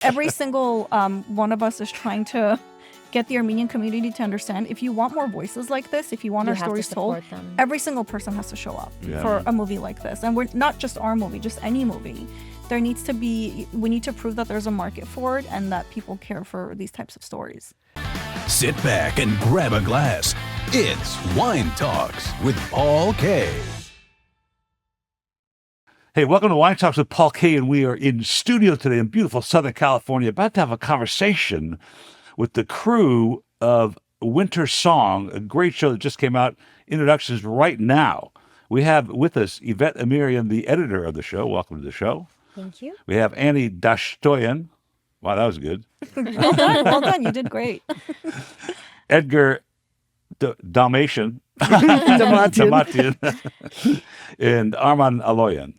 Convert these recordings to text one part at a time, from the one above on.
Every single one of us is trying to get the Armenian community to understand, if you want more voices like this, if you want our stories told, every single person has to show up for a movie like this. And we're not just our movie, just any movie. We need to prove that there's a market for it and that people care for these types of stories. Sit back and grab a glass. It's Wine Talks with Paul K. Hey, welcome to Wine Talks with Paul K. And we are in studio today in beautiful Southern California, about to have a conversation with the crew of Winter Song, a great show that just came out. Introductions right now. We have with us Yvette Amirian, the editor of the show. Welcome to the show. Thank you. We have Annie Dashtoyan. Wow, that was good. Well done. Well done. You did great. Edgar Dalmatian. Damatian. And Arman Aloyan.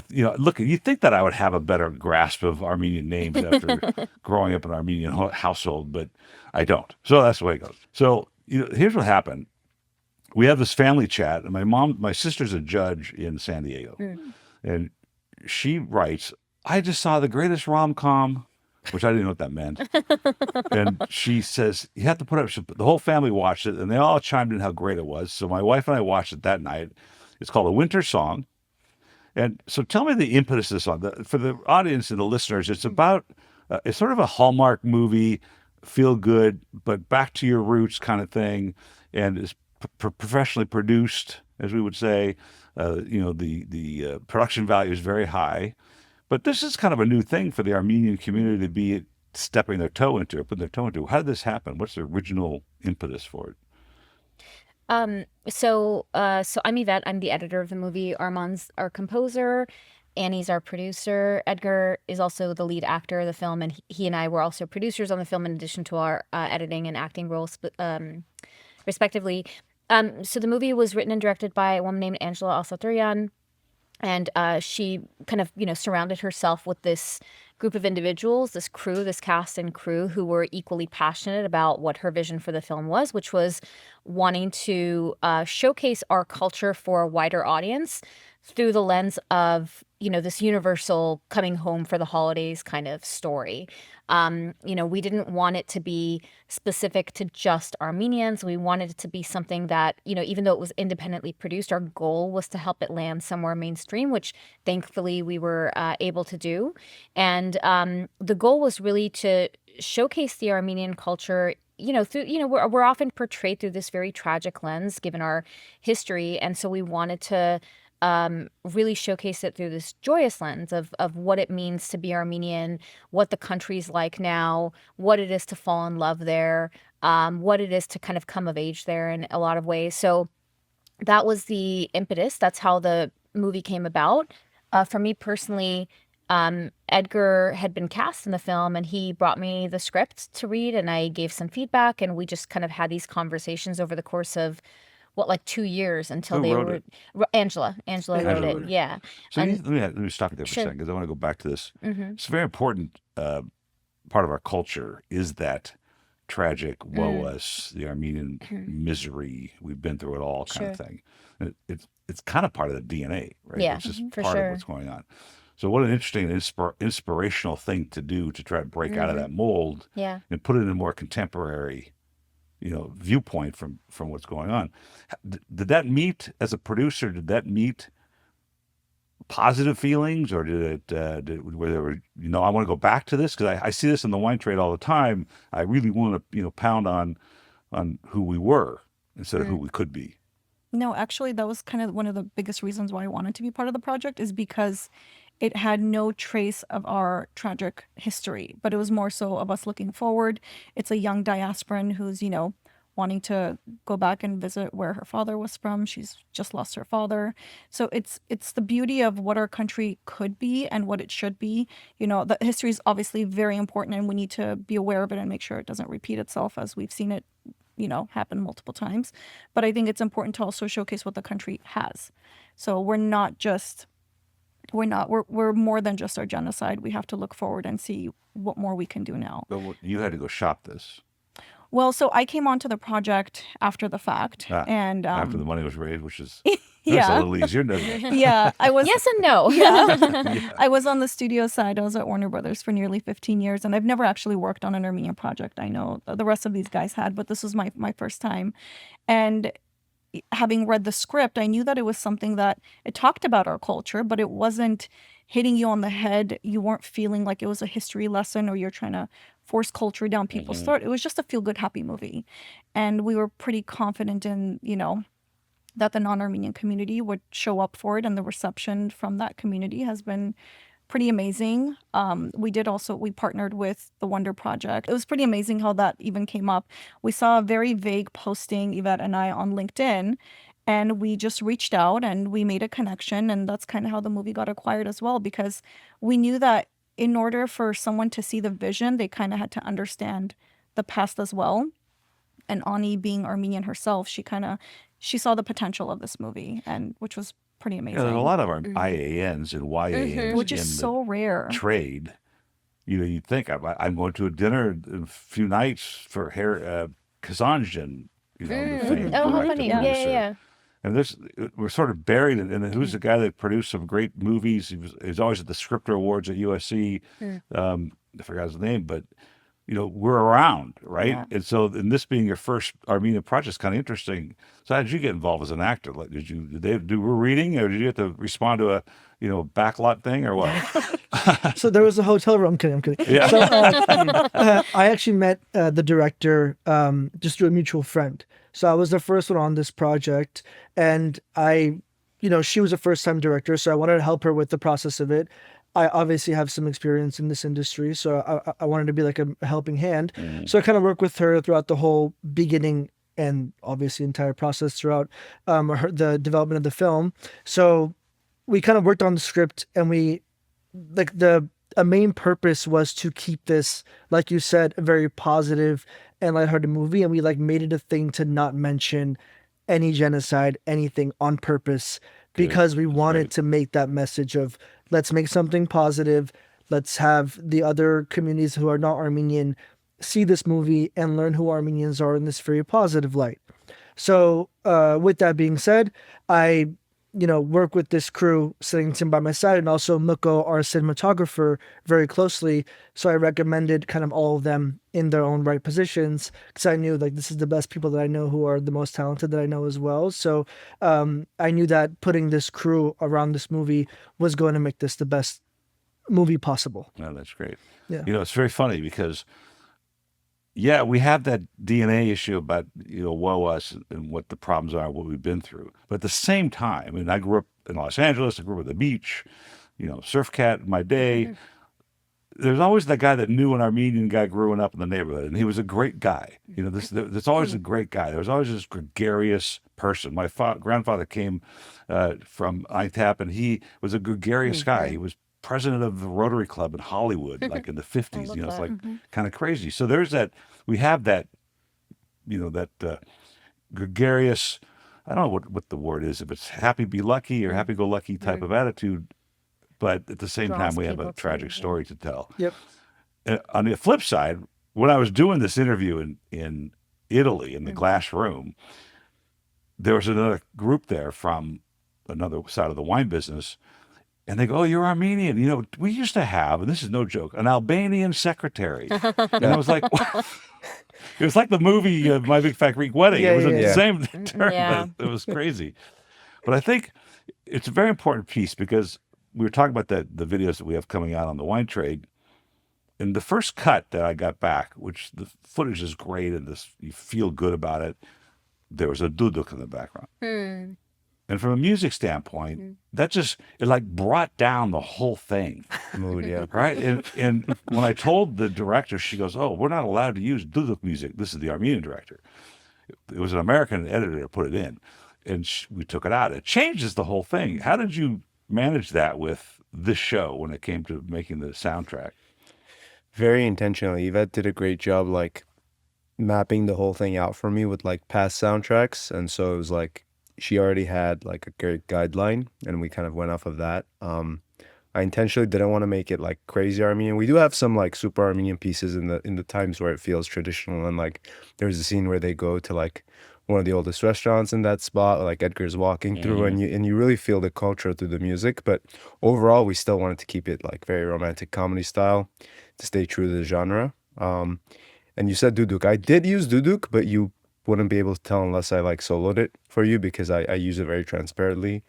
You know, look, you think that I would have a better grasp of Armenian names after growing up in an Armenian household, but I don't. So that's the way it goes. So, you know, here's what happened. We have this family chat, and my sister's a judge in San Diego, and she writes, I just saw the greatest rom-com, which I didn't know what that meant. And she says, you have to put up, the whole family watched it, and they all chimed in how great it was. So my wife and I watched it that night. It's called A Winter Song. And so tell me the impetus of this on for the audience and the listeners. It's about, it's sort of a Hallmark movie, feel good, but back to your roots kind of thing. And it's professionally produced, as we would say. You know, the production value is very high. But this is kind of a new thing for the Armenian community to be stepping their toe into it, putting their toe into it. How did this happen? What's the original impetus for it? So I'm Yvette. I'm the editor of the movie. Armand's our composer. Annie's our producer. Edgar is also the lead actor of the film, and he and I were also producers on the film in addition to our editing and acting roles, respectively. So the movie was written and directed by a woman named Angela Alsaturian, and she kind of, surrounded herself with this group of individuals, this crew, this cast and crew, who were equally passionate about what her vision for the film was, which was wanting to showcase our culture for a wider audience through the lens of, this universal coming home for the holidays kind of story. We didn't want it to be specific to just Armenians. We wanted it to be something that, even though it was independently produced, our goal was to help it land somewhere mainstream, which thankfully we were able to do. And the goal was really to showcase the Armenian culture through, we're often portrayed through this very tragic lens given our history. And so we wanted to really showcase it through this joyous lens of what it means to be Armenian, what the country's like now, what it is to fall in love there, what it is to kind of come of age there in a lot of ways. So that was the impetus. That's how the movie came about. For me personally, Edgar had been cast in the film, and he brought me the script to read, and I gave some feedback, and we just kind of had these conversations over the course of 2 years until Who wrote it? Angela wrote it. Yeah. So let me stop you there for a second, because I want to go back to this. It's a very important part of our culture is that tragic woe us, the Armenian misery, we've been through it all kind of thing. It's kind of part of the DNA, right? Yeah, it's just for part sure. of what's going on. So what an interesting inspirational thing to do, to try to break out of that mold and put it in a more contemporary viewpoint from what's going on. Did that meet, as a producer, positive feelings, or were there were, I want to go back to this because I see this in the wine trade all the time. I really want to, pound on who we were instead of who we could be. No, actually, that was kind of one of the biggest reasons why I wanted to be part of the project, is because it had no trace of our tragic history, but it was more so of us looking forward. It's a young diasporan who's, wanting to go back and visit where her father was from. She's just lost her father. So it's the beauty of what our country could be and what it should be. The history is obviously very important, and we need to be aware of it and make sure it doesn't repeat itself, as we've seen it, happen multiple times. But I think it's important to also showcase what the country has. So we're more than just our genocide. We have to look forward and see what more we can do now. But you had to go shop this. Well, so I came onto the project after the fact, and after the money was raised, which is Yeah. Louise, you're no. Yeah, I was. Yes and no. Yeah. I was on the studio side. I was at Warner Brothers for nearly 15 years, and I've never actually worked on an Armenian project. I know the rest of these guys had, but this was my first time. And having read the script, I knew that it was something that it talked about our culture, but it wasn't hitting you on the head. You weren't feeling like it was a history lesson or you're trying to force culture down people's throat. It was just a feel-good, happy movie. And we were pretty confident in, that the non-Armenian community would show up for it, and the reception from that community has been pretty amazing. We partnered with the Wonder Project. It was pretty amazing how that even came up. We saw a very vague posting, Yvette and I, on LinkedIn, and we just reached out and we made a connection, and that's kind of how the movie got acquired as well, because we knew that in order for someone to see the vision, they kind of had to understand the past as well. And Ani, being Armenian herself, she saw the potential of this movie, and which was pretty amazing. Yeah, there's a lot of our IANs and YANs which in is so rare. trade. You'd think I'm going to a dinner in a few nights for Kazanjian, the famed Oh, how director, funny. Yeah, producer. yeah. And we're sort of buried in it. Who's the guy that produced some great movies? He was always at the Scripter Awards at USC. I forgot his name, but we're around, right? Yeah. And so, in this being your first Armenian project is kind of interesting. So, how did you get involved as an actor? Like, did they do reading, or did you have to respond to a backlot thing, or what? So there was a hotel room. I'm kidding. Yeah. So I actually met the director just through a mutual friend. So I was the first one on this project, and she was a first-time director, so I wanted to help her with the process of it. I obviously have some experience in this industry, so I wanted to be like a helping hand. So I kind of worked with her throughout the whole beginning and obviously entire process throughout the development of the film. So we kind of worked on the script, and a main purpose was to keep this, like you said, a very positive and lighthearted movie, and we made it a thing to not mention any genocide, anything on purpose, because we wanted to make that message of, let's make something positive. Let's have the other communities who are not Armenian see this movie and learn who Armenians are in this very positive light. So with that being said, I work with this crew sitting by my side, and also Muko, our cinematographer, very closely. So I recommended kind of all of them in their own right positions, because I knew this is the best people that I know who are the most talented that I know as well. So I knew that putting this crew around this movie was going to make this the best movie possible. No, that's great. Yeah. It's very funny because, we have that DNA issue about, woe us and what the problems are, what we've been through. But at the same time, I grew up in Los Angeles, I grew up at the beach, surf cat in my day. There's always that guy that knew an Armenian guy growing up in the neighborhood, and he was a great guy. There's always a great guy. There was always this gregarious person. My grandfather came from ITAP, and he was a gregarious guy. He was president of the Rotary Club in Hollywood, like in the 50s. It's kind of crazy. So there's that. We have that. That gregarious. I don't know what the word is. If it's happy-be-lucky or happy-go-lucky type of attitude, but at the same time, we have a tragic story to tell. Yep. On the flip side, when I was doing this interview in Italy in the glass room, there was another group there from another side of the wine business. And they go, "Oh, you're Armenian. We used to have," and this is no joke, an Albanian secretary. And I was like, it was like the movie My Big Fat Greek Wedding. It was the same term. Yeah. It was crazy. But I think it's a very important piece, because we were talking about the videos that we have coming out on the wine trade. And the first cut that I got back, which the footage is great and you feel good about it, there was a duduk in the background. And from a music standpoint, that it brought down the whole thing. Mood, yeah. Right? And when I told the director, she goes, "Oh, we're not allowed to use duduk music." This is the Armenian director. It was an American editor that put it in, and we took it out. It changes the whole thing. How did you manage that with this show when it came to making the soundtrack? Very intentionally. Yvette did a great job mapping the whole thing out for me with past soundtracks. And so it was she already had a great guideline, and we kind of went off of that. I intentionally didn't want to make it crazy Armenian. We do have some super Armenian pieces in the times where it feels traditional, and there's a scene where they go to one of the oldest restaurants in that spot. Like Edgar's walking through, and you really feel the culture through the music. But overall, we still wanted to keep it like very romantic comedy style to stay true to the genre. And you said duduk. I did use duduk, but you wouldn't be able to tell unless I like soloed it for you because I use it very transparently.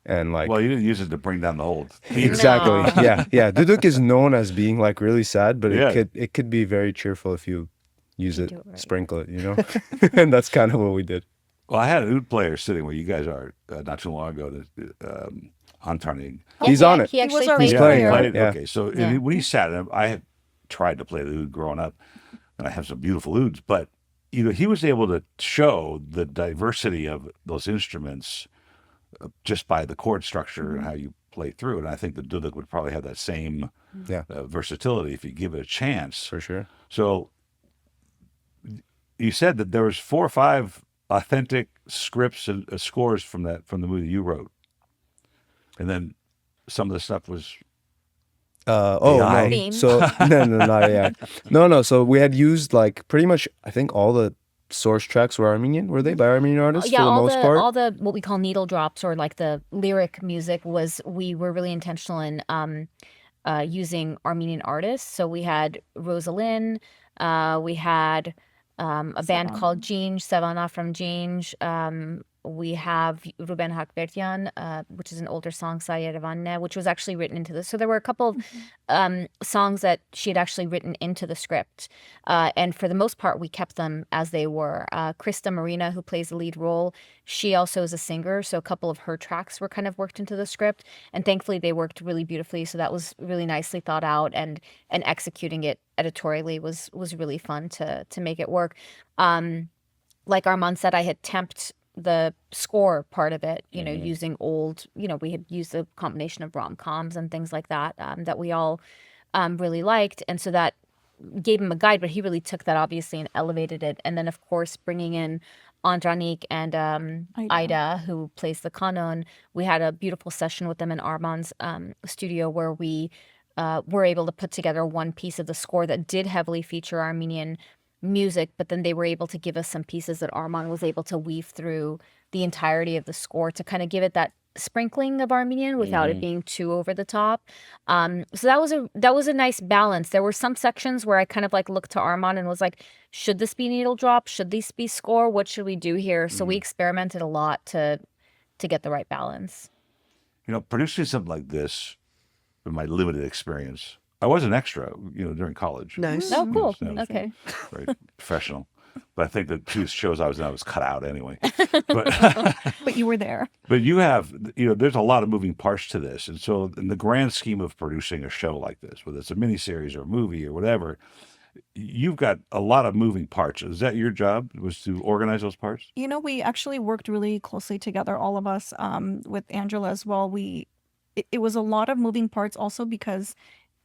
And like, Well, you didn't use it to bring down the whole. exactly. No. Yeah. Duduk is known as being like really sad, but Yeah. it could be very cheerful if you use it, do it right. sprinkle it, and that's kind of what we did. Well, I had an oud player sitting where you guys are not too long ago. Antarning. He's on it. He actually was our played He's playing, here. right? Yeah. Okay, so Yeah. when he sat, and I had tried to play the oud growing up, and I have some beautiful ouds, but he was able to show the diversity of those instruments just by the chord structure and how you play through. And I think the duduk would probably have that same Yeah, versatility if you give it a chance. for sure. So you said that there was 4 or 5 authentic scripts and scores from the movie you wrote, and then some of the stuff was AI. No. Theme. So not yeah. No. So we had used like pretty much I think all the source tracks were Armenian. Were they by Armenian artists Yeah, for the most part? all the what we call needle drops or like the lyric music we were really intentional in using Armenian artists. So we had Rosalind, we had a band Savannah. called Ginge, Savannah from Ginge. We have Ruben Hakvertian, which is an older song, Sayerevanne, which was actually written into this. So there were a couple of songs that she had actually written into the script. And for the most part, we kept them as they were. Krista Marina, who plays the lead role, she also is a singer. So a couple of her tracks were kind of worked into the script. And thankfully, they worked really beautifully. So that was really nicely thought out. And executing it editorially was really fun to make it work. Like Armand said, I had temped the score part of it, using old, we had used a combination of rom-coms and things like that that we all really liked. And so that gave him a guide, but he really took that obviously and elevated it. And then, of course, bringing in Andranik and Ida, who plays the kanon, we had a beautiful session with them in Armand's studio where we were able to put together one piece of the score that did heavily feature Armenian music, but then they were able to give us some pieces that Armand was able to weave through the entirety of the score to kind of give it that sprinkling of Armenian without it being too over the top. So that was a nice balance. There were some sections where I kind of like looked to Armand and was like, should this be needle drop? Should this be score? What should we do here? So we experimented a lot to get the right balance. Producing something like this, in my limited experience, I was an extra, during college. Nice. Oh, cool. So that was Okay. very professional. But I think the 2 shows I was in, I was cut out anyway. But But you were there. but you have, there's a lot of moving parts to this. And so in the grand scheme of producing a show like this, whether it's a miniseries or a movie or whatever, you've got a lot of moving parts. Is that your job, was to organize those parts? We actually worked really closely together, all of us, with Angela as well. It was a lot of moving parts also because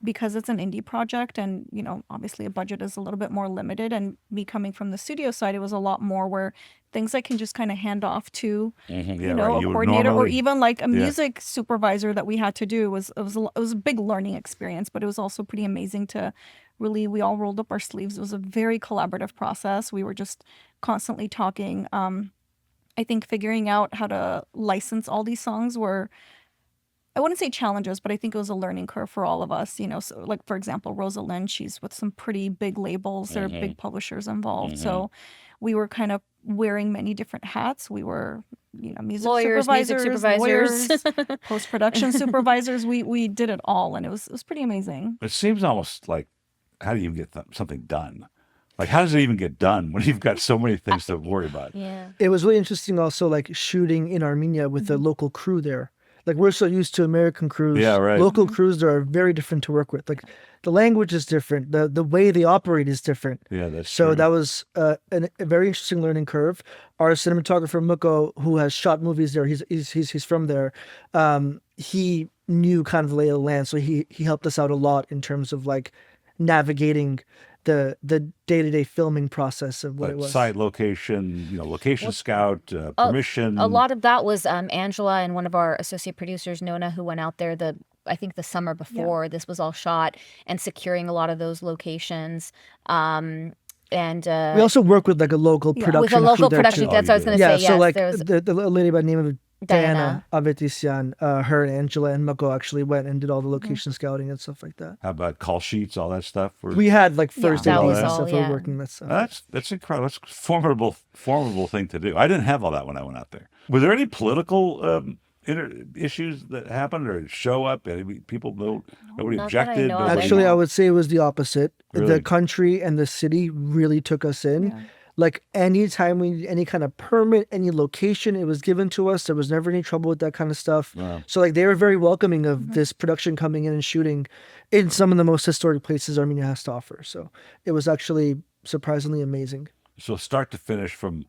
it's an indie project and, obviously a budget is a little bit more limited. And me coming from the studio side, it was a lot more where things I can just kind of hand off to, Yeah, a right. You would coordinator or normally- even like a music supervisor that we had to do. It was a big learning experience, but it was also pretty amazing to really, we all rolled up our sleeves. It was a very collaborative process. We were just constantly talking. I think figuring out how to license all these songs were, I wouldn't say challenges, but I think it was a learning curve for all of us. So like, for example, Rosalind, she's with some pretty big labels. There are big publishers involved. So we were kind of wearing many different hats. We were, music Lawyers, music supervisors, supervisors. post-production supervisors. We did it all, and it was pretty amazing. It seems almost like, how do you get something done? Like, how does it even get done when you've got so many things to worry about? Yeah. It was really interesting also like shooting in Armenia with the local crew there. Like we're so used to American crews. Yeah, right. Local crews there are very different to work with. Like the language is different. The way they operate is different. Yeah, that's So true. that was a very interesting learning curve. Our cinematographer Muko, who has shot movies there, he's from there. He knew kind of the lay of the land, so he helped us out a lot in terms of like navigating the day-to-day filming process of what But it was. site location, location scout, permission. A lot of that was Angela and one of our associate producers, Nona, who went out there I think the summer before this was all shot and securing a lot of those locations. and We also work with like a local Yeah. production with a crew local there, production. too. Oh, That's you what I was did. going to Yeah, say. so Yes, like there was the lady by the name of Diana Diana. Avetisian, her and Angela and Mako actually went and did all the Mm-hmm. location scouting and stuff like that. How about call sheets, all that stuff? We had like first That ADs was and all, stuff. We yeah. were working that stuff. That's incredible. That's a formidable thing to do. I didn't have all that when I went out there. Were there any political issues that happened or show up? Any people, nobody Not that I objected. know of. Nobody, Actually, I would say it was the opposite. Really? The country and the city really took us in. Yeah. Like anytime we need any kind of permit, any location, it was given to us. There was never any trouble with that kind of stuff. Wow. So like they were very welcoming of this production coming in and shooting in some of the most historic places Armenia has to offer. So it was actually surprisingly amazing. So start to finish from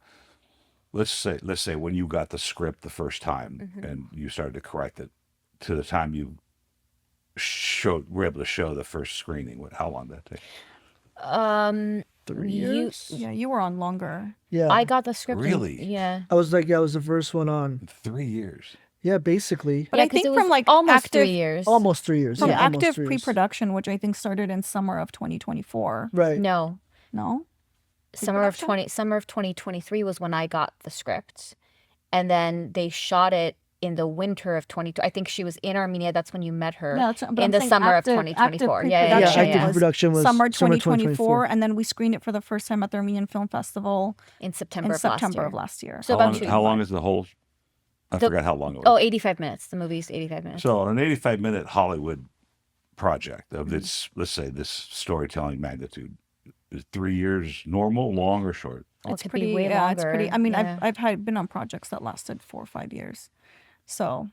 let's say when you got the script the first time and you started to correct it to the time you were able to show the first screening. How long did that take? 3 You- years? Yeah, you were on longer. Yeah. I got the script. Really? Yeah. I was the first one on. 3 years. Yeah, basically. But Yeah, I 'cause think it was from like almost active 3 years. Almost 3 years. from yeah, almost active 3 years. pre-production, which I think started in summer of 2024. Right. No. No, Summer of Pre-production? summer of 2023 was when I got the script, and then they shot it in the winter of 20. I think she was in Armenia. That's when you met her. No, but in I'm the saying summer active- of 2024. active Yeah, yeah, Yeah, yeah, pre-production active yeah. was production was summer summer 2024, and then we screened it for the first time at the Armenian Film Festival In September in of last September year. of last year. So How about long, 2 how long is the whole? I The- forgot how long it was. Oh, 85 minutes. The movie's 85 minutes. So an 85-minute Hollywood project of this, let's say this storytelling magnitude, is 3 years normal, long or short? It It's could pretty. be way Yeah, it's pretty. longer. I mean, Yeah. I've been on projects that lasted 4 or 5 years. So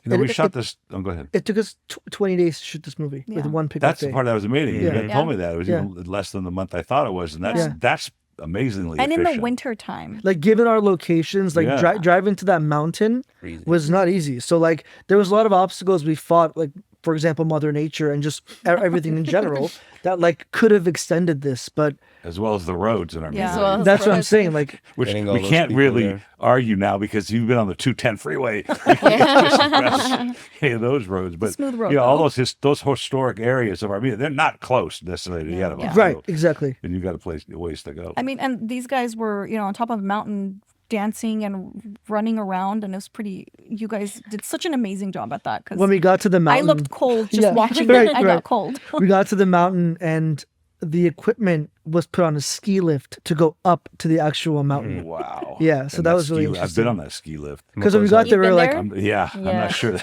You know, we It- shot it- this. Oh, go ahead. It took us 20 days to shoot this movie with Yeah. one pickup That's the day. part that was amazing. You Yeah. hadn't told me that. It was even less than the month I thought it was, and that's Yeah. that's amazingly and in efficient. the winter time. Like given our locations, like Yeah. driving to that mountain was not easy. So like there was a lot of obstacles we fought, like for example, Mother Nature and just everything in general that like could have extended this, but as well as the roads in Armenia. Yeah. As well as that's the what I'm roads. saying. Like Which Getting all we those can't people really there. argue now because you've been on the 210 freeway. You can't discuss any of those roads, but smooth road, you know, all though. those historic areas of Armenia, they're not close necessarily to the other ones. right, So- exactly. and you got a ways to go. I mean, and these guys were, on top of a mountain dancing and running around, and it was pretty. You guys did such an amazing job at that because When we got to the I mountain, looked cold just Yeah, watching right, it. I right. got cold. we got to the mountain and the equipment was put on a ski lift to go up to the actual mountain. Wow. Yeah, so And that was really ski, I've been interesting. on that ski lift. Because when we got there, we You've were been like, there? Yeah, I'm Yeah. not sure.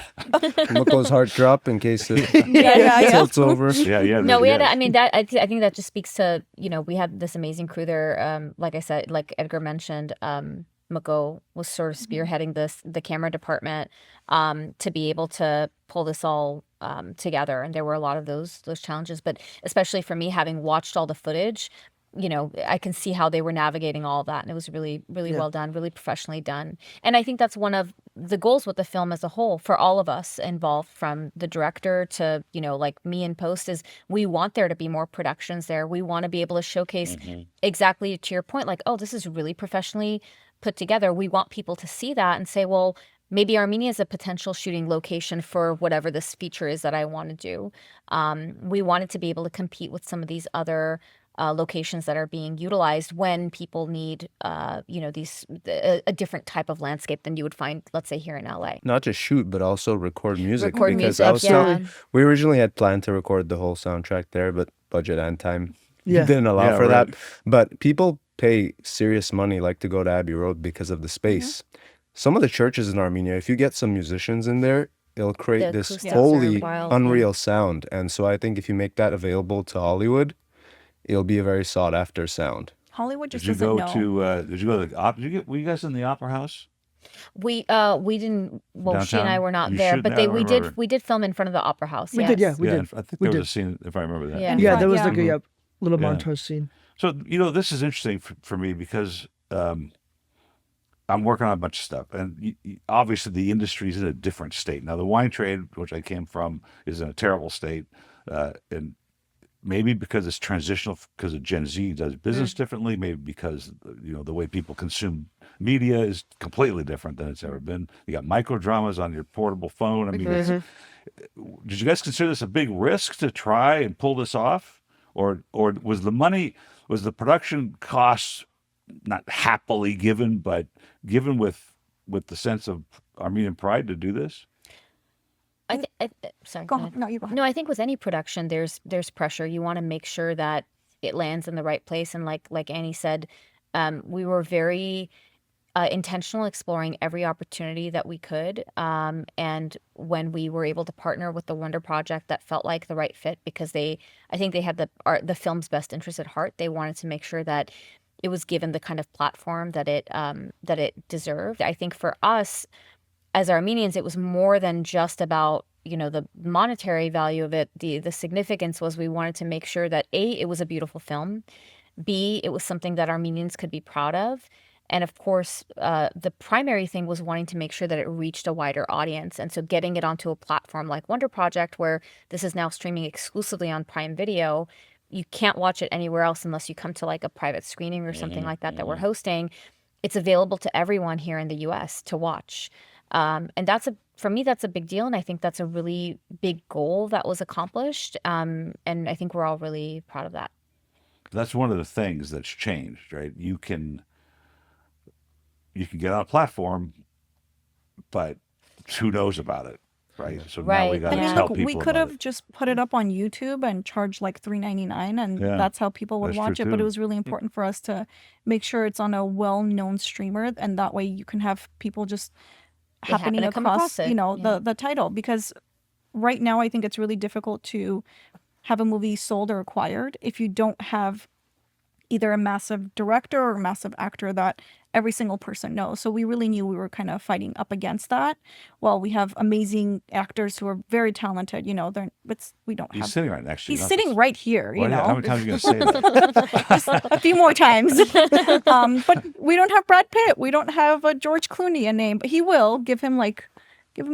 Mako's heart drop in case it Yeah. tilts over. Yeah. No, we had. yeah. I mean, that I think that just speaks to we had this amazing crew there. Like I said, like Edgar mentioned, Mako was sort of spearheading the camera department to be able to pull this all together, and there were a lot of those challenges. But especially for me, having watched all the footage, I can see how they were navigating all of that, and it was really well done, really professionally done. And I think that's one of the goals with the film as a whole for all of us involved, from the director to like me in post, is we want there to be more productions there. We want to be able to showcase exactly to your point, like, oh, this is really professionally put together. We want people to see that and say, well, maybe Armenia is a potential shooting location for whatever this feature is that I want to do. We wanted to be able to compete with some of these other locations that are being utilized when people need, a different type of landscape than you would find, let's say, here in LA. Not just shoot, but also record music. Record because music, I was telling- yeah. we originally had planned to record the whole soundtrack there, but budget and time Yeah. didn't allow Yeah, for right. that. But people pay serious money, like to go to Abbey Road because of the space. Some of the churches in Armenia, if you get some musicians in there, it'll create The this acoustics are totally wild, yeah. unreal sound. And so I think if you make that available to Hollywood, it'll be a very sought after sound. Hollywood just Did you doesn't go know. to? Did you go to the opera? Were you guys in the opera house? We didn't. Well, she and I Downtown? were not You there, shouldn't but have, I we did. remember. We did film in front of the opera house. We did, yes. We yeah, did. I think We there did. was a scene, if I remember that. Yeah. Yeah, front, there was yeah. like a little Yeah. montage scene. So this is interesting for me because I'm working on a bunch of stuff, and obviously the industry is in a different state now. The wine trade, which I came from, is in a terrible state, and maybe because it's transitional, because of Gen Z does business differently. Maybe because the way people consume media is completely different than it's ever been. You got micro dramas on your portable phone. I mean, did you guys consider this a big risk to try and pull this off, or was the production costs not happily given, but given with the sense of Armenian pride to do this? Sorry, Go go ahead. ahead. No, you go ahead. No, I think with any production, there's pressure. You want to make sure that it lands in the right place, and like Annie said, we were very intentional, exploring every opportunity that we could. And when we were able to partner with the Wonder Project, that felt like the right fit because I think they had the film's best interest at heart. They wanted to make sure that it was given the kind of platform that it deserved. I think for us as Armenians, it was more than just about the monetary value of it. The significance was we wanted to make sure that A, it was a beautiful film, B, it was something that Armenians could be proud of. And of course, the primary thing was wanting to make sure that it reached a wider audience. And so getting it onto a platform like Wonder Project, where this is now streaming exclusively on Prime Video, you can't watch it anywhere else unless you come to like a private screening or something like that we're hosting. It's available to everyone here in the US to watch. And for me, that's a big deal. And I think that's a really big goal that was accomplished. And I think we're all really proud of that. That's one of the things that's changed, right? You can get on a platform, but who knows about it, right? So now we Right. got I to mean, tell look, people we about could have it. just put it up on YouTube and charged like $3.99, and Yeah, that's how people would that's watch true it. But it too. was really important for us to make sure it's on a well-known streamer, and that way you can have people just They happen happening to come across, across it. Yeah. the title. Because right now, I think it's really difficult to have a movie sold or acquired if you don't have either a massive director or a massive actor that every single person knows. So we really knew we were kind of fighting up against that. Well, we have amazing actors who are very talented. We don't He's have. sitting right next to you. He's not sitting this- right here. Well, yeah, how many times are you going to say that? Just a few more times. But we don't have Brad Pitt. We don't have George Clooney, a name, but he will. Give him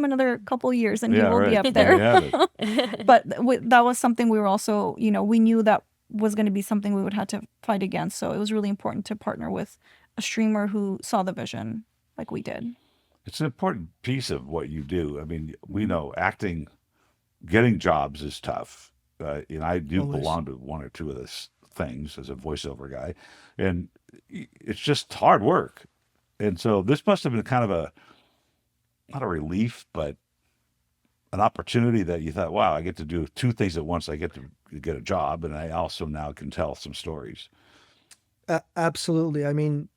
another couple years and he Yeah, will be right. up There there. you have it. But that was something we were also, we knew that was going to be something we would have to fight against. So it was really important to partner with a streamer who saw the vision like we did. It's an important piece of what you do. I mean, we know acting, getting jobs is tough. I do Always. belong to one or two of those things as a voiceover guy, and it's just hard work. And so this must have been kind of not a relief, but an opportunity that you thought, wow, I get to do two things at once. I get to get a job, and I also now can tell some stories. Absolutely. I mean,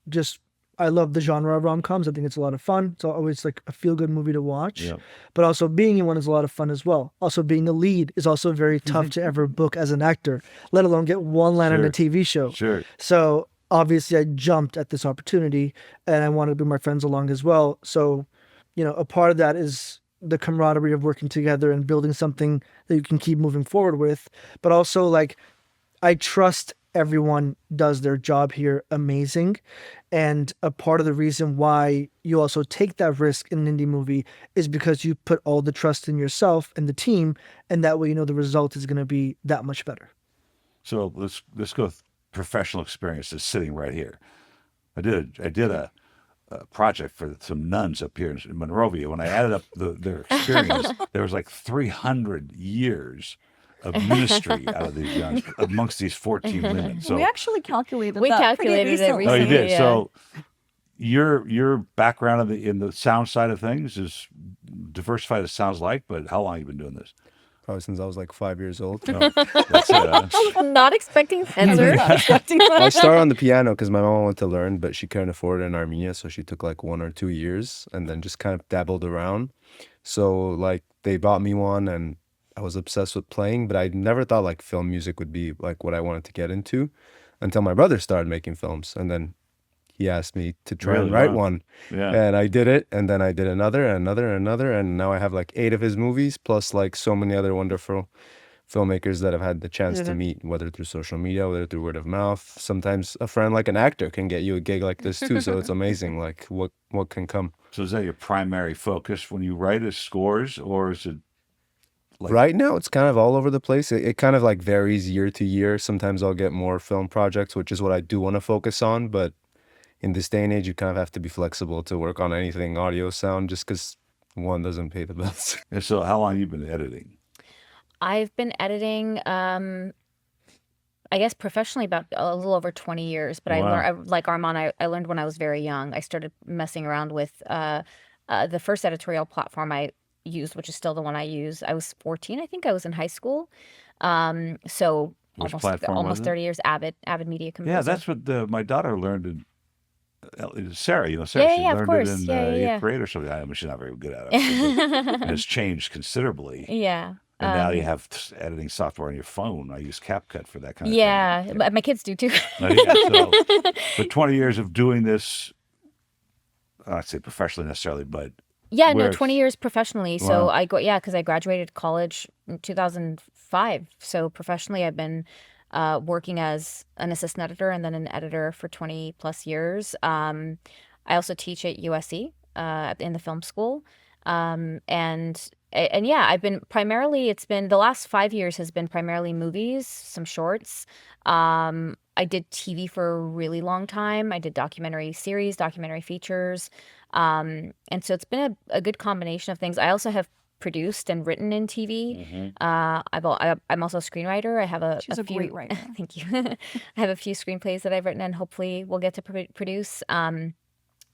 I love the genre of rom-coms. I think it's a lot of fun. It's always like a feel-good movie to watch. Yeah. But also being in one is a lot of fun as well. Also being a lead is also very tough to ever book as an actor, let alone get one line on a Sure. TV show. Sure. So obviously I jumped at this opportunity and I wanted to bring my friends along as well. So, a part of that is the camaraderie of working together and building something that you can keep moving forward with. But also like, I trust everyone does their job here amazing. And a part of the reason why you also take that risk in an indie movie is because you put all the trust in yourself and the team. And that way, the result is going to be that much better. So let's go with professional experiences sitting right here. I did a project for some nuns up here in Monrovia. When I added up their experience, there was like 300 years of ministry out of these nuns amongst these 14 women. So We actually calculated We that pretty calculated it recently. oh, you recently. did. Yeah. So your background in the sound side of things is diversified. It sounds like, but how long have you been doing this? Probably since I was like 5 years old. No, that's Not expecting an answer. I started on the piano because my mom wanted to learn, but she couldn't afford it in Armenia, so she took like 1 or 2 years and then just kind of dabbled around. So like they bought me one and I was obsessed with playing, but I never thought like film music would be like what I wanted to get into until my brother started making films. And then he asked me to try Really? and write Wow. one. yeah. And I did it, and then I did another and another and another, and now I have like 8 of his movies, plus like so many other wonderful filmmakers that I've had the chance to meet, whether through social media, whether through word of mouth. Sometimes a friend like an actor can get you a gig like this too, so it's amazing like what can come. So is that your primary focus when you write is scores, or is it like Right now, it's kind of all over the place. It kind of like varies year to year. Sometimes I'll get more film projects, which is what I do want to focus on, but in this day and age, you kind of have to be flexible to work on anything audio sound just because one doesn't pay the bills. And so how long have you been editing? I've been editing I guess professionally about a little over 20 years, but I Wow. learned, like Armand, I learned when I was very young. I started messing around with the first editorial platform I used, which is still the one I use. I was 14, I think I was in high school. So Which platform was almost it? 30 years, Avid Media Composer. Yeah, that's what my daughter learned in Sarah. Sarah, Yeah, she yeah, of learned course. it in Yeah, eighth yeah, grade or something. I mean, she's not very good at it. But it has changed considerably. yeah. And now you have editing software on your phone. I use CapCut for that kind of Yeah, thing. my kids do too. But 20 years of doing this, I'd say professionally necessarily, but Yeah, no, where 20 it's- years professionally. So Wow. because I graduated college in 2005. So professionally, I've been working as an assistant editor and then an editor for 20 plus years. I also teach at USC in the film school. And yeah, I've been primarily, it's been the last 5 years has been primarily movies, some shorts. I did TV for a really long time. I did documentary series, documentary features. And so it's been a good combination of things. I also have produced and written in TV. I'm also a screenwriter. I have She's a few, great writer. thank you. I have a few screenplays that I've written and hopefully we'll get to produce.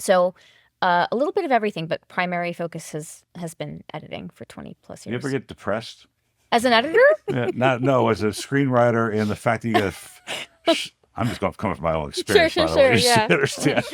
So a little bit of everything, but primary focus has been editing for 20 plus You years. ever get depressed? As an editor? No, as a screenwriter, and the fact that you got I'm just going to come with my own experience. Sure, by the way. yeah. Understand?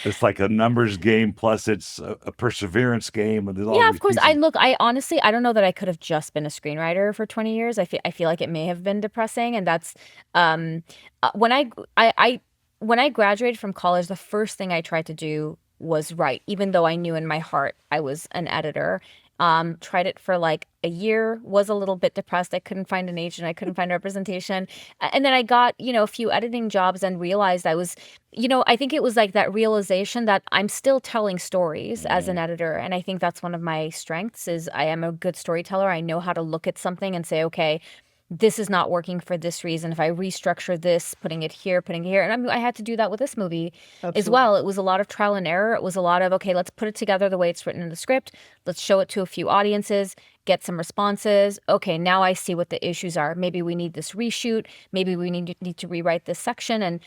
It's like a numbers game plus it's a perseverance game. And there's all Yeah, these of course. pieces. I honestly, I don't know that I could have just been a screenwriter for 20 years. I feel like it may have been depressing. And that's when I graduated from college, the first thing I tried to do was write, even though I knew in my heart I was an editor. Tried it for like a year, was a little bit depressed. I couldn't find an agent. I couldn't find representation. And then I got, a few editing jobs and realized I was, I think it was like that realization that I'm still telling stories as an editor. And I think that's one of my strengths is I am a good storyteller. I know how to look at something and say, okay, this is not working for this reason. If I restructure this, putting it here, and I had to do that with this movie as well. It was a lot of trial and error. It was a lot of, okay, let's put it together the way it's written in the script. Let's show it to a few audiences, get some responses. Okay, now I see what the issues are. Maybe we need this reshoot. Maybe we need to rewrite this section. And,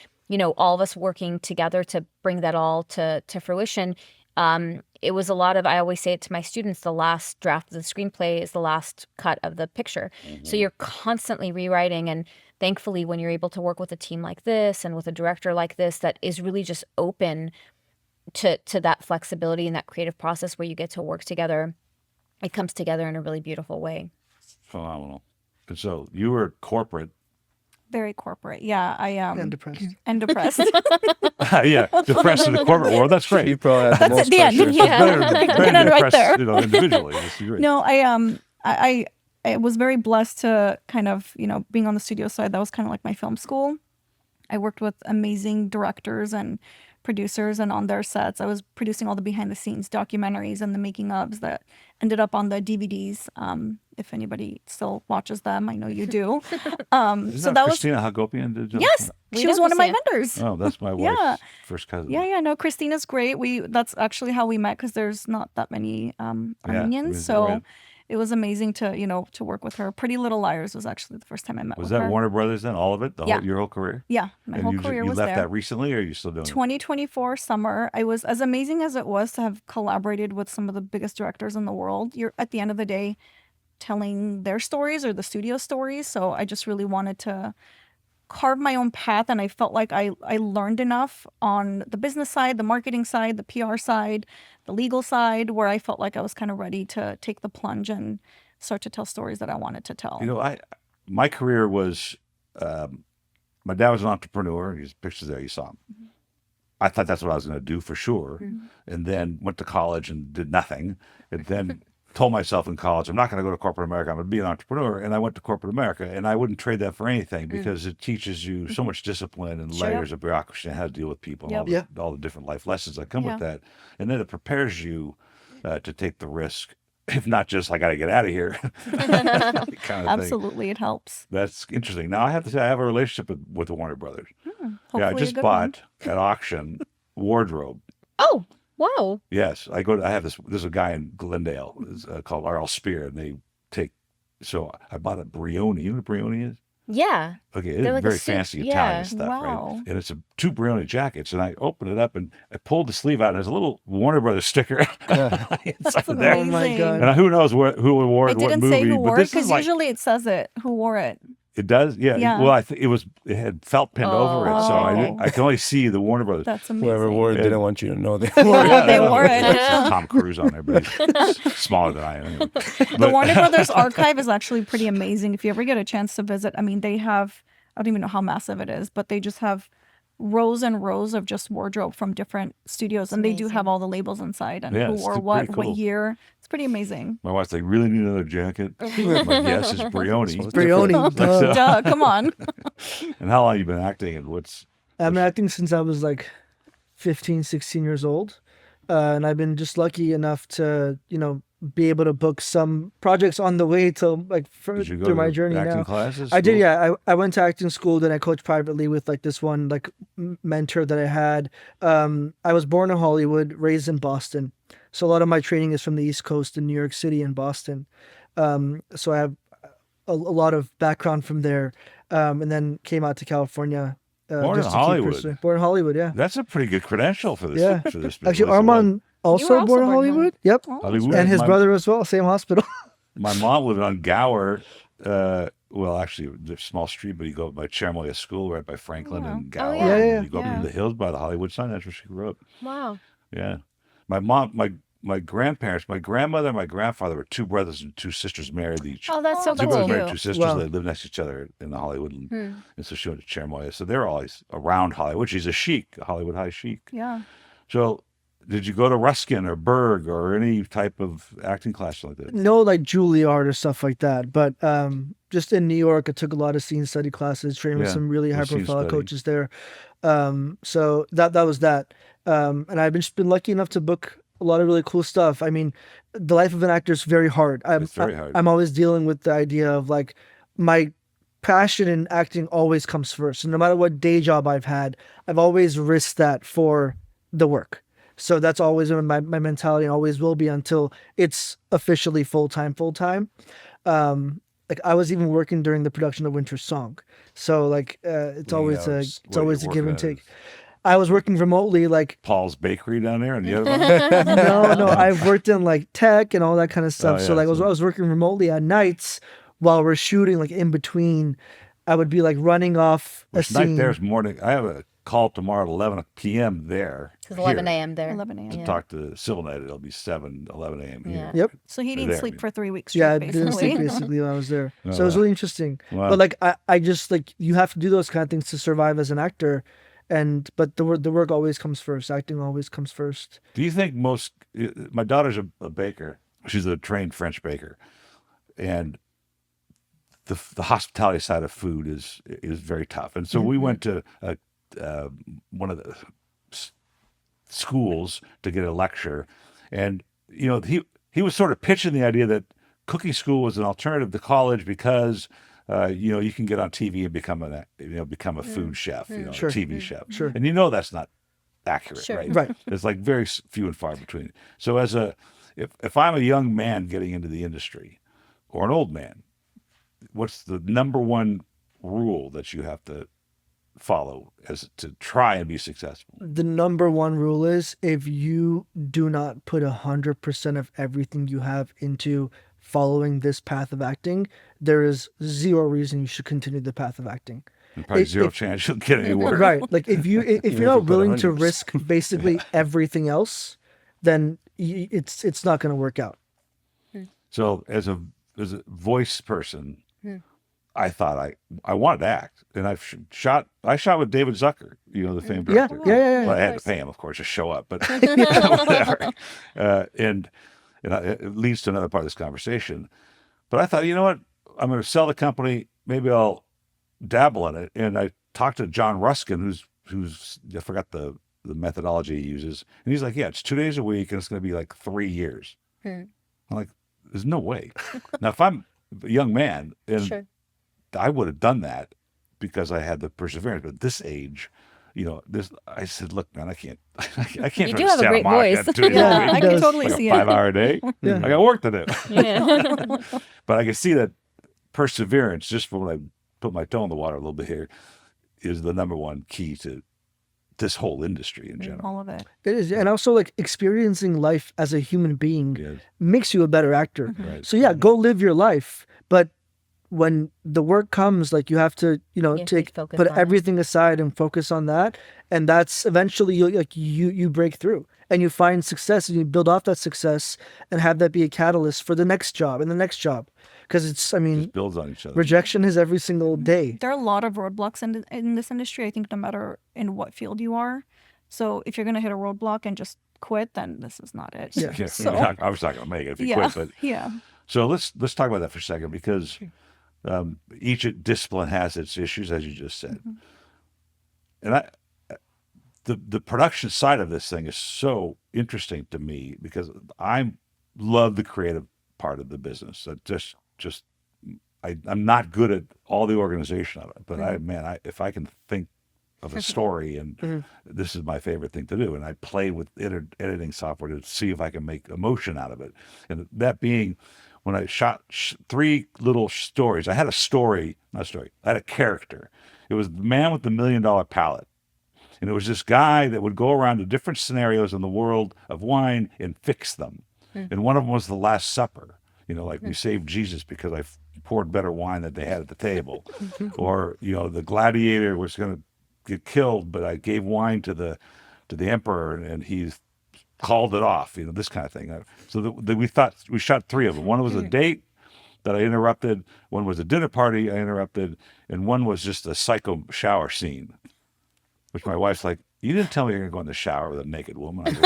all of us working together to bring that all to fruition. It was a lot of, I always say it to my students, the last draft of the screenplay is the last cut of the picture. So you're constantly rewriting. And thankfully, when you're able to work with a team like this and with a director like this, that is really just open to that flexibility and that creative process where you get to work together, it comes together in a really beautiful way. Phenomenal. And so you were corporate. Very corporate. Yeah, I And depressed. and depressed. Yeah, depressed in the corporate world. That's great. You probably had the most the end. pressure. Yeah. Better Get than it right depressed, there. individually. That's great. No, I was very blessed to kind of, being on the studio side. That was kind of like my film school. I worked with amazing directors and producers, and on their sets, I was producing all the behind the scenes documentaries and the making ofs that ended up on the DVDs. If anybody still watches them, I know you do. Isn't So that that was Christina Hagopian? yes, We she was know one of my Christina. vendors. Oh, that's my wife's Yeah. first cousin. Yeah, no, Christina's great. That's actually how we met because there's not that many Armenians, right, so right. it was amazing to to work with her. Pretty Little Liars was actually the first time I met Was with that her. Warner Brothers then? All of it? Yeah. Your whole career? Yeah, my And whole you, career you was left there. that recently, or are you still doing it? 2024 summer. I was as amazing as it was to have collaborated with some of the biggest directors in the world. You're at the end of the day telling their stories or the studio stories. So I just really wanted to carve my own path, and I felt like I learned enough on the business side, the marketing side, the PR side, the legal side, where I felt like I was kind of ready to take the plunge and start to tell stories that I wanted to tell. My career was, my dad was an entrepreneur. His pictures there, you saw him. I thought that's what I was going to do for sure. And then went to college and did nothing. And then told myself in college, I'm not going to go to corporate America. I'm going to be an entrepreneur. And I went to corporate America, and I wouldn't trade that for anything because it teaches you so much discipline and Sure. layers of bureaucracy and how to deal with people and Yep. all the different life lessons that come Yeah. with that. And then it prepares you to take the risk, if not just I got to get out of here kind of thing. Absolutely, it helps. That's interesting. Now I have to say I have a relationship with the Warner Brothers. Hopefully Yeah, I a just good one. bought at auction wardrobe. Oh, wow. Yes, I have this. There's a guy in Glendale called R.L. Spear, and they take. So I bought a Brioni. You know what a Brioni is? Yeah. Okay, They're it's like a very suit. fancy Yeah. Italian stuff, Wow. right? And it's two Brioni jackets, and I opened it up and I pulled the sleeve out, and there's a little Warner Brothers sticker inside That's of there. Oh my amazing. God. And who knows who wore it, It what didn't movie? say who but wore it this is because like usually it says it. Who wore it? it does, yeah. Yeah. Well, I think it had felt pinned over it, so Oh. I can only see the Warner Brothers. That's amazing. Whoever wore it Yeah. didn't want you to know they Yeah, they no, wore it. it's Tom Cruise on there, but he's smaller than I am. Anyway. The But- Warner Brothers archive is actually pretty amazing. If you ever get a chance to visit, I mean, they have, I don't even know how massive it is, but they just have rows and rows of just wardrobe from different studios. And they do have amazing. all the labels inside and Yeah, who it's wore pretty what, cool. what year. It's pretty amazing. My wife's like, really need another jacket? I'm like, yes, it's Brioni. Brioni. duh. Duh, come on. And how long you been acting, and what's I've been acting since I was like 15, 16 years old. And I've been just lucky enough to, be able to book some projects on the way to like did you go through to my journey acting now. classes? I did, schools? yeah. I went to acting school, then I coached privately with like this one like mentor that I had. I was born in Hollywood, raised in Boston, so a lot of my training is from the East Coast in New York City and Boston. So I have a lot of background from there, and then came out to California. Born in just to keep Hollywood. pursuing. Born in Hollywood, yeah. That's a pretty good credential for this. Yeah. For this Actually, business. Armand also also born in born in Hollywood. Yep, Hollywood. and his my, brother as well, same hospital. My mom lived on Gower. Well, actually, there's a small street, but you go by Chermoya School right by Franklin wow. and Gower. yeah. Yeah, and yeah, You go up yeah. into the hills by the Hollywood sign. That's where she grew up. Wow. Yeah. My mom, my grandparents, my grandmother and my grandfather were two brothers and two sisters married each. Oh, that's so Two brothers cool. married two sisters. Wow. They lived next to each other in the Hollywood. And, Hmm. and so she went to Chermoya. So they're always around Hollywood. She's a chic, a Hollywood high chic. Yeah. So did you go to Ruskin or Berg or any type of acting class like that? No, like Juilliard or stuff like that, but just in New York, I took a lot of scene study classes, trained with Yeah, some really with high scene profile study. coaches there. So that was that. And I've just been lucky enough to book a lot of really cool stuff. I mean, the life of an actor is very hard. It's very hard. I'm always dealing with the idea of like my passion in acting always comes first. And no matter what day job I've had, I've always risked that for the work. So that's always been my mentality, and always will be until it's officially full time. Like I was even working during the production of Winter Song. So like it's always a give and take. I was working remotely, like Paul's Bakery down there and the other one. no, I've worked in like tech and all that kind of stuff. Oh, So yeah, like I was working remotely at nights while we're shooting, like in between. I would be like running off a Which night scene. there's morning. I have a call tomorrow at 11 p.m. there. It's 11 here, a.m. there. 11 a.m. To Yeah. talk to Civil Night. It'll be 11 a.m. here. Yeah. Yep. So he They're didn't there, sleep I mean. for 3 weeks Yeah, I straight, didn't sleep basically. basically when I was there. Oh, So it was wow. really interesting. Wow. But like I just like you have to do those kind of things to survive as an actor. But the work always comes first. Acting always comes first. Do you think my daughter's a baker. She's a trained French baker. And the hospitality side of food is very tough. And so we went to one of the schools to get a lecture. And, he was sort of pitching the idea that cooking school was an alternative to college because, you can get on TV and become a food chef, Sure. a TV chef. Sure. And that's not accurate, Sure. right? Right. There's like very few and far between. So if I'm a young man getting into the industry or an old man, what's the number one rule that you have to follow as to try and be successful? The number one rule is if you do not put 100% of everything you have into following this path of acting, there is zero reason you should continue the path of acting. And probably If- zero if- chance you'll get any work. Right. Like if you're if not you put willing to 100%. risk basically everything else, then it's not going to work out. So as a voice person, I thought I wanted to act, and I shot with David Zucker, the famed Yeah, director. yeah. Well, I had to pay him, of course, to show up, but whatever. And it leads to another part of this conversation. But I thought, you know what? I'm going to sell the company. Maybe I'll dabble in it. And I talked to John Ruskin, who's I forgot the methodology he uses, and he's like, yeah, it's 2 days a week, and it's going to be like 3 years. I'm like, there's no way. Now, if I'm a young man, and Sure. I would have done that because I had the perseverance. But at this age, I said, look, man, I can't You try do to have a Santa great Monica voice. 2 days a Yeah, week. I can does. totally Like see a it. 5-hour day. Yeah. I got work to do. Yeah. But I can see that perseverance just from what I've put my toe in the water a little bit here, is the number one key to this whole industry in general. All of it. It is, and also like experiencing life as a human being Yes. makes you a better actor. Right. So yeah, go live your life, but when the work comes, like you have to, You have to focus put on it. everything aside and focus on that, and that's eventually you break through and you find success and you build off that success and have that be a catalyst for the next job and the next job, because it's, I mean, Just builds on each other. rejection is every single day. There are a lot of roadblocks in this industry. I think no matter in what field you are. So if you're gonna hit a roadblock and just quit, then this is not it. Yeah. Yeah, So I was not going to make it if you yeah, quit. But yeah. so let's talk about that for a second, because each discipline has its issues, as you just said, and the production side of this thing is so interesting to me because I love the creative part of the business. I'm not good at all the organization of it, but if I can think of a story, and this is my favorite thing to do, and I play with editing software to see if I can make emotion out of it. And that being, when I shot 3 little stories, I had I had a character. It was the man with the $1 million palette. And it was this guy that would go around to different scenarios in the world of wine and fix them. And one of them was the Last Supper. Like we saved Jesus because I poured better wine than they had at the table. Or, the gladiator was going to get killed, but I gave wine to the emperor and he called it off, this kind of thing. So we shot 3 of them. One was a date that I interrupted. One was a dinner party I interrupted. And one was just a psycho shower scene, which my wife's like, you didn't tell me you're going to go in the shower with a naked woman.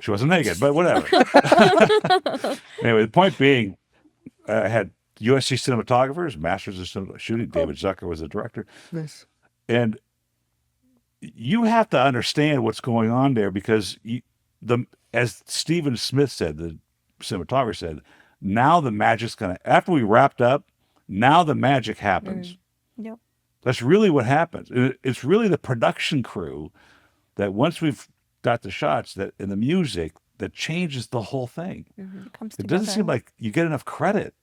She wasn't naked, but whatever. Anyway, the point being, I had USC cinematographers, masters of cinema shooting. David Zucker was the director. Nice. And you have to understand what's going on there because as Stephen Smith said, the cinematographer said, now the magic's after we wrapped up, now the magic happens. Yep. That's really what happens. It's really the production crew that once we've got the shots and the music that changes the whole thing. It comes It together. doesn't seem like you get enough credit.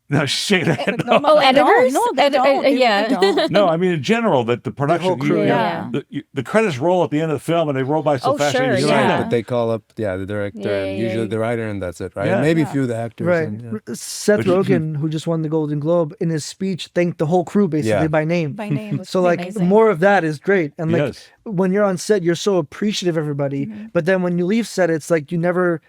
No, shake that. No, No, they don't. editors? No, they don't. They Yeah. don't. no, I mean in general that the production, whole crew, yeah. the credits roll at the end of the film and they roll by so Oh, fast. sure, you're yeah. like, But they call up, the director Yeah, and yeah, usually yeah. the writer, and that's it, right? Yeah. And maybe a Yeah. few of the actors. Right. And, Seth But you- Rogen, who just won the Golden Globe, in his speech thanked the whole crew basically Yeah. by name. By name. So like amazing. more of that is great. And like Yes. when you're on set, you're so appreciative of everybody. But then when you leave set, it's like you never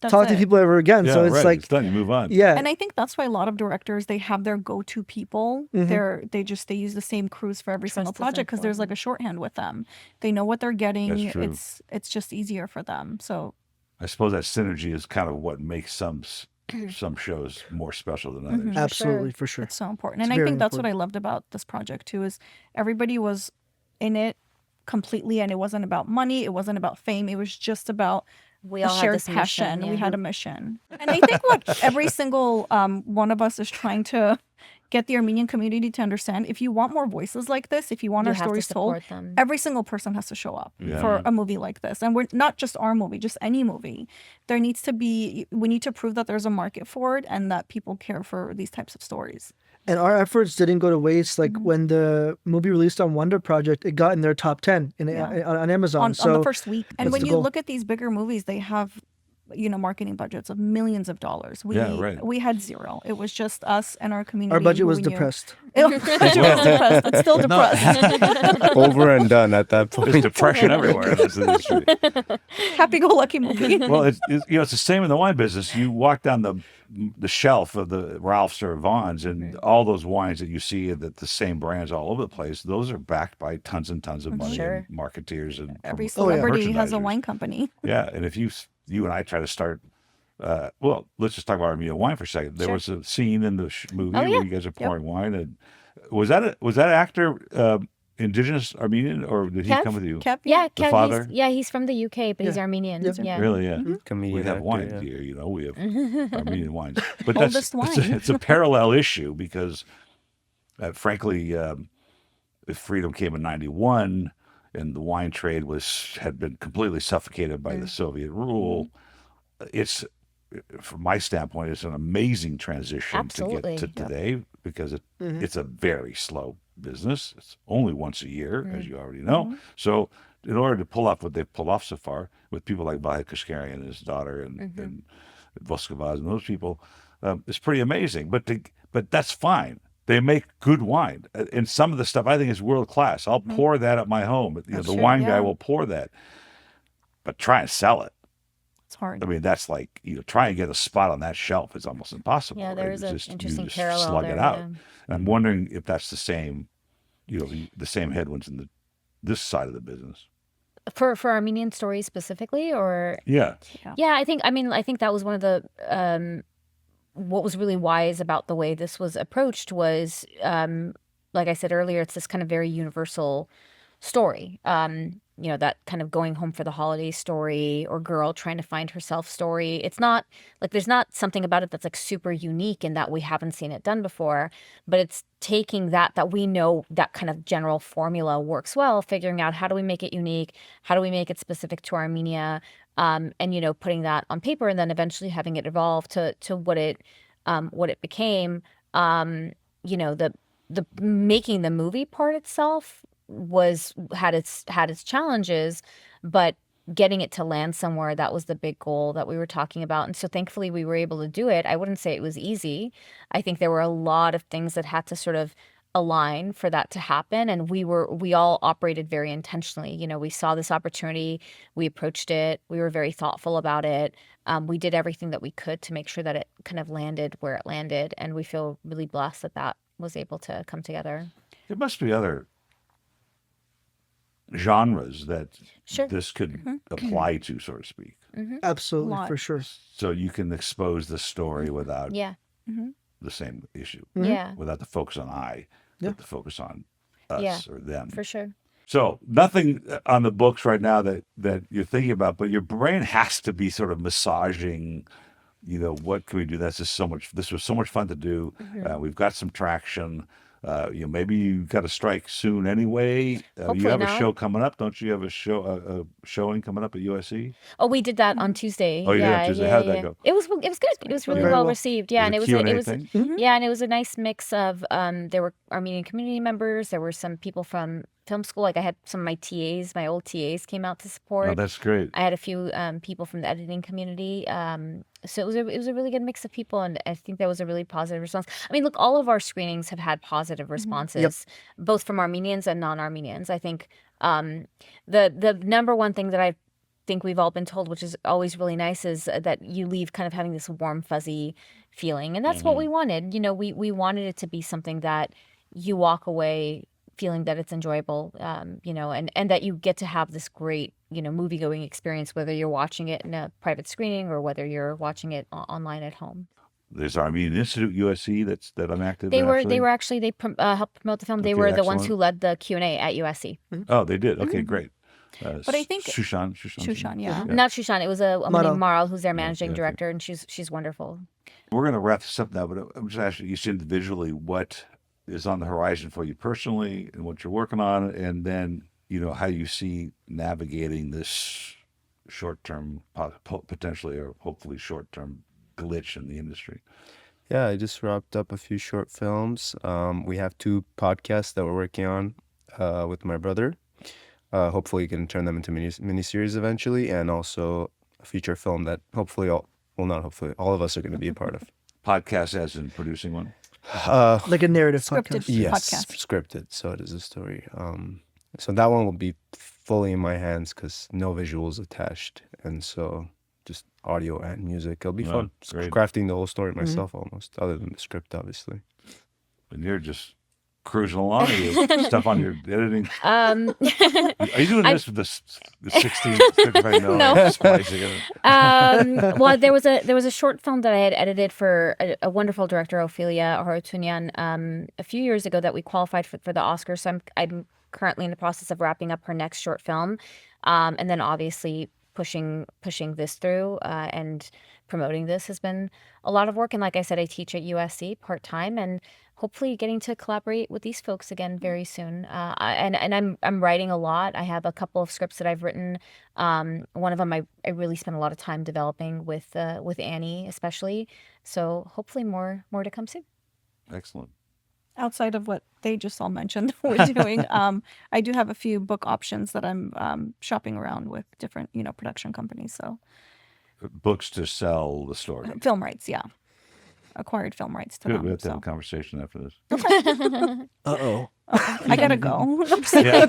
That's talk to it. people ever again. Yeah, so it's right. like It's done. You move on. yeah. And I think that's why a lot of directors, they have their go-to people. They use the same crews for every single Trust is project because there's like important. a shorthand with them. They know what they're getting. That's true. It's just easier for them. So I suppose that synergy is kind of what makes some shows more special than others. Absolutely, for sure. it's so important. It's And I very think that's what I important. loved about this project too, is everybody was in it completely, and it wasn't about money. It wasn't about fame. It was just about We a all had shared this passion. mission, We yeah. had a mission. And I think what every single one of us is trying to get the Armenian community to understand, if you want more voices like this, if you want You our have to stories told, support them. every single person has to show up Yeah. for a movie like this. And we're not just our movie, just any movie. We need to prove that there's a market for it and that people care for these types of stories. And our efforts didn't go to waste. Like when the movie released on Wonder Project, it got in their top 10 on Amazon. On so the first week. And that's when the you goal. look at these bigger movies, they have marketing budgets of millions of dollars. Yeah, right. We had zero. It was just us and our community. our budget who was we knew. depressed. Our budget was depressed. It's still depressed. over and done at that There's point. depression everywhere in this industry. Happy-go-lucky movie. Well, it's the same in the wine business. You walk down the shelf of the Ralphs or Vaughn's, and all those wines that you see that the same brands all over the place, those are backed by tons and tons of money Sure. and marketeers and Every from- celebrity has a merchandisers. wine company. Yeah, and if you and I try to start, well, let's just talk about Armenian wine for a second. There Sure. was a scene in the movie Oh, where yeah. you guys are pouring wine, and was that actor indigenous Armenian, or did he Kev? come with you? Kev, Yeah, The Kev, father? he's from the UK, but he's Yeah. Armenian. Yep. Yeah. Really? Yeah. Comedian We have actor, wine yeah. here, we have Armenian wines, but Oldest it's wine. it's a parallel issue because, frankly, if freedom came in '91 and the wine trade had been completely suffocated by the Soviet rule, it's from my standpoint, it's an amazing transition Absolutely, to get to yep. today. because Mhm. it's a very slow business. It's only once a year, as you already know. So in order to pull off what they've pulled off so far with people like Vahid Kashkarian and his daughter and Voskavaz and those people, it's pretty amazing. But that's fine. They make good wine, and some of the stuff I think is world class. I'll pour that at my home. You know, That's the true, wine guy yeah. will pour that, but try and sell it. It's hard. I mean, that's like, try and get a spot on that shelf is almost impossible. Yeah, there right? is It's an just, you interesting just parallel slug there. it out. Yeah. And I'm wondering if that's the same, the same headwinds in this side of the business. For Armenian stories specifically, or Yeah. yeah, I think that was one of the what was really wise about the way this was approached was like I said earlier, it's this kind of very universal story. That kind of going home for the holidays story or girl trying to find herself story. It's not like there's not something about it that's like super unique in that we haven't seen it done before, but it's taking that we know that kind of general formula works well, figuring out how do we make it unique, how do we make it specific to Armenia, and putting that on paper and then eventually having it evolve to what it became. The making the movie part itself had its challenges, but getting it to land somewhere, that was the big goal that we were talking about. And so thankfully we were able to do it. I wouldn't say it was easy. I think there were a lot of things that had to sort of align for that to happen, and we all operated very intentionally. We saw this opportunity, we approached it, we were very thoughtful about it. We did everything that we could to make sure that it kind of landed where it landed, and we feel really blessed that was able to come together. There must be other genres that Sure. this could apply to, so to speak. Absolutely, Lot. for sure. So you can expose the story without Yeah. the same issue, Yeah. without the focus on I, Yeah. but the focus on us Yeah. or them. For sure. So nothing on the books right now that you're thinking about, but your brain has to be sort of massaging, what can we do? This was so much fun to do. We've got some traction. Maybe you got a strike soon anyway. You Hopefully have a not. show coming up, don't you? Have a showing coming up at USC? Oh, we did that on Tuesday. Oh, you did yeah, on Tuesday. Yeah, How did that yeah. go? It was good. It was really Very well well. received. Yeah, and it was Q&A thing? yeah, and it was a nice mix of there were Armenian community members, there were some people from film school. Like I had some of my old TAs came out to support. Oh, that's great. I had a few people from the editing community. So it was a really good mix of people, and I think that was a really positive response. I mean, look, all of our screenings have had positive responses, both from Armenians and non-Armenians. I think the number one thing that I think we've all been told, which is always really nice, is that you leave kind of having this warm, fuzzy feeling, and that's what we wanted. We wanted it to be something that you walk away feeling that it's enjoyable, and that you get to have this great, movie going experience, whether you're watching it in a private screening or whether you're watching it online at home. There's Armenian Institute USC that I'm active They in. were actually. they helped promote the film. They Okay, were the ones who excellent. led the Q&A at USC. Oh, they did. Okay, great. But I think Shushan. Shushan, yeah. Not Shushan. It was a woman Maral. named Maral, who's their managing okay. director, and she's wonderful. We're going to wrap this up now, but I'm just asking you individually what is on the horizon for you personally and what you're working on, and then, how you see navigating this short-term, potentially or hopefully short-term glitch in the industry. Yeah, I just wrapped up a few short films. We have 2 podcasts that we're working on with my brother. Hopefully, you can turn them into miniseries eventually, and also a feature film that all of us are going to be a part of. Podcast as in producing one? Like a narrative Scripted. podcast. Yes, Podcast. scripted. So it is a story. So that one will be fully in my hands because no visuals attached, and so just audio and music. It'll be Oh, fun. great. Crafting the whole story myself, almost, other than the script, obviously. And you're just cruising along with your stuff on your editing. Um, Are you doing this with the 16 55 No. millimeter splicing it? well, there was a short film that I had edited for a wonderful director, Ophelia Horotunyan, a few years ago that we qualified for the Oscars. So I'm currently in the process of wrapping up her next short film, and then obviously pushing this through and promoting this has been a lot of work. And like I said, I teach at USC part-time, and hopefully getting to collaborate with these folks again very soon. And I'm writing a lot. I have a couple of scripts that I've written. One of them I really spent a lot of time developing with Annie especially. So hopefully more to come soon. Excellent. outside of what they just all mentioned we're doing, I do have a few book options that I'm shopping around with different, production companies. So Books to sell the story. film rights, yeah, acquired film rights to Good. them. We have to have So a conversation after this. Uh-oh. I gotta go. Yeah.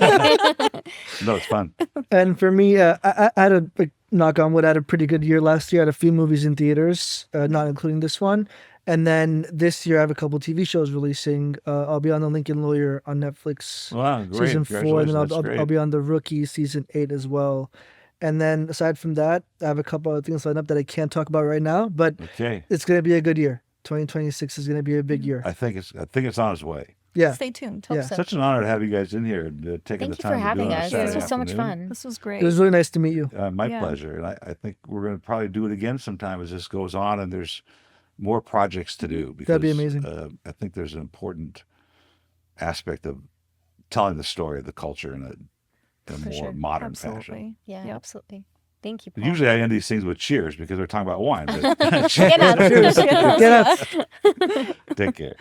No, it's fun. And for me, I had a knock on wood. I had a pretty good year last year. I had a few movies in theaters, not including this one. And then this year, I have a couple TV shows releasing. I'll be on The Lincoln Lawyer on Netflix, Wow, great. season 4, and then Congratulations. That's I'll great. be on The Rookie season 8 as well. And then aside from that, I have a couple other things lined up that I can't talk about right now, but Okay. it's going to be a good year. 2026 is going to be a big year. I think it's on its way. Yeah. Stay tuned. Hope Yeah. so. Such an honor to have you guys in here and taking Thank the you time for to having do it on a us. Saturday This was so much afternoon. fun. This was great. It was really nice to meet you. My Yeah. pleasure. And I think we're going to probably do it again sometime as this goes on and there's more projects to do. Because, That'd be amazing. I think there's an important aspect of telling the story of the culture in a more sure. modern fashion. Absolutely. Yeah, Yep. absolutely. Thank you, Paul. Usually I end these things with cheers because we're talking about wine. But Get out. Get out. take care.